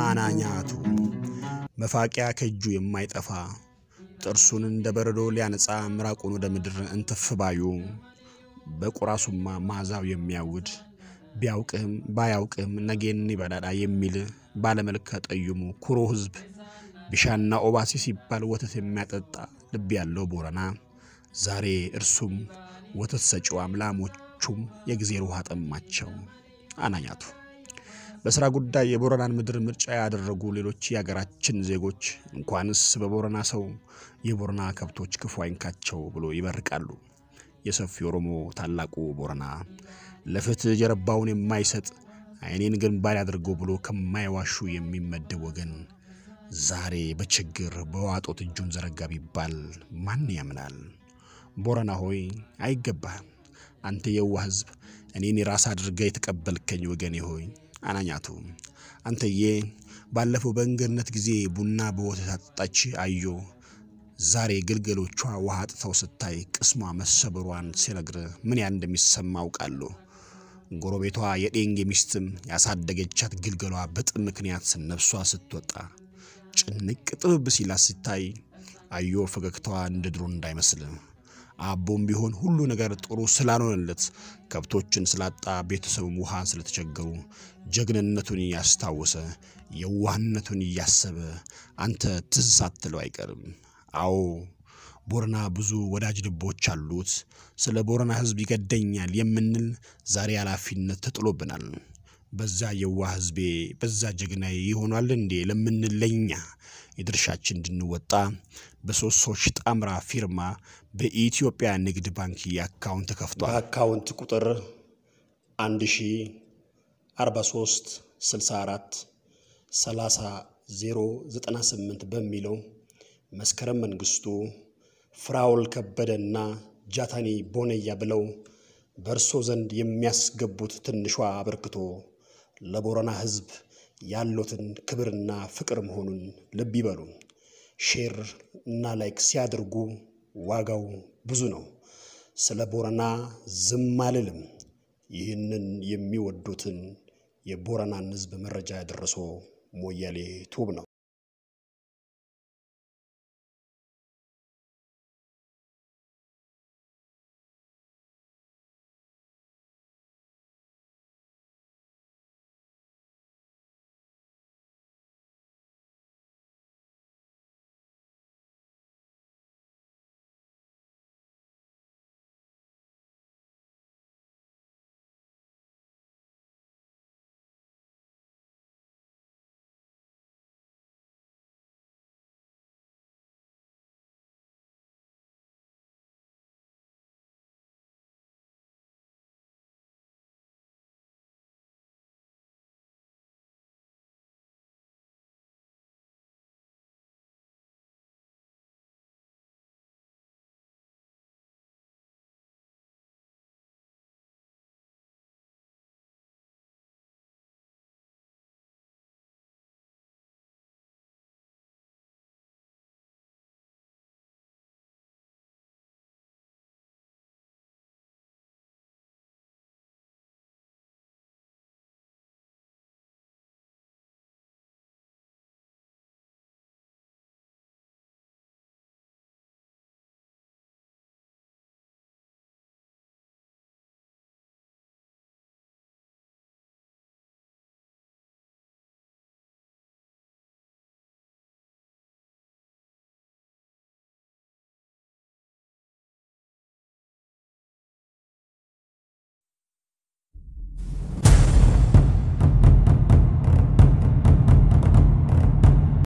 አናኛቱ መፋቂያ ከእጁ የማይጠፋ ጥርሱን እንደ በረዶ ሊያነጻ ምራቁን ወደ ምድር እንትፍ ባዩ በቁራሱማ ማዛው የሚያውድ ቢያውቅም ባያውቅም ነገን ይበላዳ የሚል ባለመልከ ጠይሙ ኩሮ ህዝብ ቢሻና ኦባሲ ሲባል ወተት የሚያጠጣ ልብ ያለው ቦረና ዛሬ እርሱም ወተት ሰጪው አምላሞቹም የግዜር ውሃ ጠማቸው። አናኛቱ በስራ ጉዳይ የቦረናን ምድር ምርጫ ያደረጉ ሌሎች ያገራችን ዜጎች እንኳንስ በቦረና ሰው የቦረና ከብቶች ክፉ አይንካቸው ብሎ ይበርቃሉ። የሰፊ ኦሮሞ ታላቁ ቦረና ለፍትህ ጀርባውን የማይሰጥ አይኔን ግንባር ያድርገው ብሎ ከማይዋሹ የሚመደብ ወገን ዛሬ በችግር በዋጦት እጁን ዘረጋ ቢባል ማን ያምናል? ቦረና ሆይ አይገባህም። አንተ የዋህ ህዝብ እኔን ራስ አድርገ የተቀበልከኝ ወገኔ ሆይ አናኛቱ አንተዬ ባለፈው በእንግርነት ጊዜ ቡና በወተት አጣች አዮ ዛሬ ግልገሎቿ ውሃ አጥተው ስታይ ቅስሟ መሰበሯን ሲነግር ምን ያን እንደሚሰማው ቃሉ ጎረቤቷ የዴንግ ሚስትም ያሳደገቻት ግልገሏ በጥም ምክንያት ነፍሷ ስትወጣ ጭንቅ ጥብብ ሲላ ሲታይ አዮ ፈገግታዋ እንደ ድሮ እንዳይመስል አቦም ቢሆን ሁሉ ነገር ጥሩ ስላልሆነለት ከብቶችን ስላጣ ቤተሰቡም ውሃ ስለተቸገሩ ጀግንነቱን ያስታወሰ የዋህነቱን ያሰበ አንተ ትዝ ሳትለው አይቀርም። አዎ ቦረና ብዙ ወዳጅ ልቦች አሉት። ስለ ቦረና ህዝብ ይገደኛል የምንል ዛሬ ኃላፊነት ተጥሎብናል። በዛ የዋህ ህዝቤ በዛ ጀግናዬ ይሆናል እንዴ ለምንለኛ የድርሻችን እንድንወጣ በሶስት ጣምራ ፊርማ በኢትዮጵያ ንግድ ባንክ ያካውንት ተከፍቷል። አካውንት ቁጥር 1043 64 30098 በሚለው መስከረም መንግስቱ ፍራውል ከበደና ጃታኒ ቦነያ ብለው በርሶ ዘንድ የሚያስገቡት ትንሿ አበርክቶ ለቦረና ህዝብ ያሉትን ክብርና ፍቅር መሆኑን ልብ ይበሉ። ሼር እና ላይክ ሲያደርጉ ዋጋው ብዙ ነው። ስለ ቦረና ዝም አልልም። ይህንን የሚወዱትን የቦረናን ህዝብ መረጃ ያደረሰው ሞያሌ ቱብ ነው።